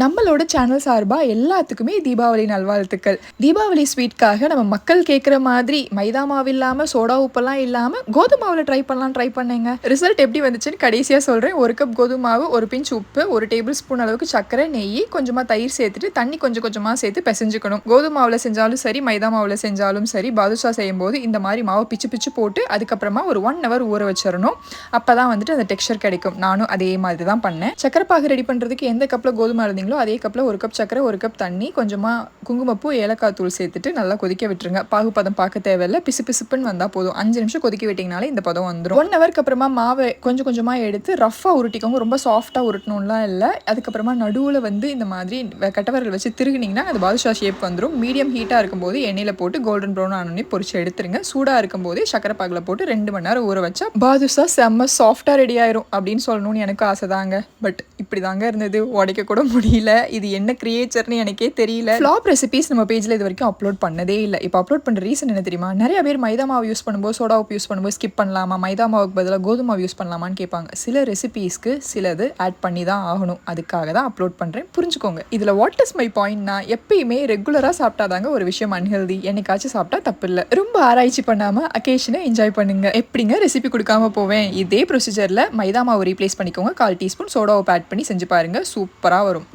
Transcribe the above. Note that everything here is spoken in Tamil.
நம்மளோட சேனல் சார்பா எல்லாத்துக்குமே தீபாவளி நல்வாழ்த்துக்கள். தீபாவளி ஸ்வீட்காக நம்ம மக்கள் கேட்குற மாதிரி மைதா மாவு இல்லாம, சோடா உப்பெல்லாம் இல்லாம கோதுமை மாவுல ட்ரை பண்ணேங்க. ரிசல்ட் எப்படி வந்துச்சுன்னு கடைசியா சொல்றேன். 1 கப் கோதுமை மாவு, 1 பிஞ்ச் உப்பு, 1 டேபிள் ஸ்பூன் அளவுக்கு சர்க்கரை, நெய், கொஞ்சமா தயிர் சேர்த்துட்டு தண்ணி கொஞ்சம் கொஞ்சமா சேர்த்து பிசைஞ்சுக்கணும். கோதுமை மாவுல செஞ்சாலும் சரி, மைதா மாவுல செஞ்சாலும் சரி, பாதுஷா செய்யும்போது இந்த மாதிரி மாவு பிச்சு பிச்சு போட்டு அதுக்கப்புறமா ஒரு 1 ஹவர் ஊற வச்சிடணும். அப்பதான் வந்துட்டு அந்த டெக்ஸ்சர் கிடைக்கும். நானும் அதே மாதிரி தான் பண்ணேன். சக்கரை பாகு ரெடி பண்றதுக்கு எந்த கப்ல கோதுமை இருந்தீங்களோ அதே கப்பில் 1 கப் சர்க்கரை, 1 கப் தண்ணி, கொஞ்சமாக குங்குமப்பூ, ஏலக்காய் தூள் சேர்த்துட்டு நல்லா கொதிக்க விட்டுருங்க. பாகுப்பதம் பார்க்க தேவையில்லை, பிசு பிசுப்புன்னு வந்தால் போதும். 5 நிமிஷம் கொதிக்க விட்டிங்கனாலே இந்த பதம் வந்துடும். 1 ஹவருக்கு அப்புறமா மாவை கொஞ்சம் கொஞ்சமாக எடுத்து ரஃபாக உருட்டிக்கோங்க. ரொம்ப சாஃப்டாக உருட்டணும்லாம் இல்லை. அதுக்கப்புறமா நடுவில் வந்து இந்த மாதிரி கட்டவரல் வச்சு திருகுனிங்கன்னா அது பாதுஷா ஷேப் வந்துடும். மீடியம் ஹீட்டாக இருக்கும்போது எண்ணெயில் போட்டு கோல்டன் ப்ரௌன் ஆனோடனே பொரிச்சு எடுத்துருங்க. சூடாக இருக்கும்போது சக்கரை பாகில் போட்டு 2 மணி நேரம் ஊற வச்சா பாதுஷா செம்ம சாஃப்டாக ரெடி ஆயிரும் அப்படின்னு சொல்லணும்னு எனக்கு ஆசை தாங்க. பட் இப்படி தாங்க இருந்தது, உடைக்க கூட முடியல. இது என்ன கிரியேச்சர்னு எனக்கே தெரியல. ஃப்ளாப் ரெசிபிஸ் நம்ம பேஜ்ல இது வரைக்கும் அப்லோட் பண்ணதே இல்லை. இப்போ அப்லோட் பண்ற ரீசன் என்ன தெரியுமா? நிறைய பேர் மைதா மாவு யூஸ் பண்ணும்போது, சோடா உப்பு யூஸ் பண்ணும்போது ஸ்கிப் பண்ணலாமா, மைதா மாவுக்கு பதிலாக கோதுமை மாவு யூஸ் பண்ணலாமான்னு கேட்பாங்க. சில ரெசிபிஸ்க்கு சிலது ஆட் பண்ணி தான் ஆகணும். அதுக்காக தான் அப்லோட் பண்றேன், புரிஞ்சுக்கோங்க. இதுல வாட் இஸ் மை பாயிண்ட்னா, எப்பயுமே ரெகுலரா சாப்பிட்டாதாங்க ஒரு விஷயம் அன்ஹெல்தி. என்னைக்காச்சும் சாப்பிட்டா தப்பு இல்லை. ரொம்ப ஆராய்ச்சி பண்ணாம அக்கேஷனை என்ஜாய் பண்ணுங்க. எப்படிங்க ரெசிபி கொடுக்காம போவேன்? இதே ப்ரொசீஜர்ல மைதா மாவு ரீப்ளேஸ் பண்ணிக்கோங்க. 1/4 டீஸ்பூன் சோடா உப்பு ஆட் பண்ணி செஞ்சு பாருங்க, சூப்பரா வரும்.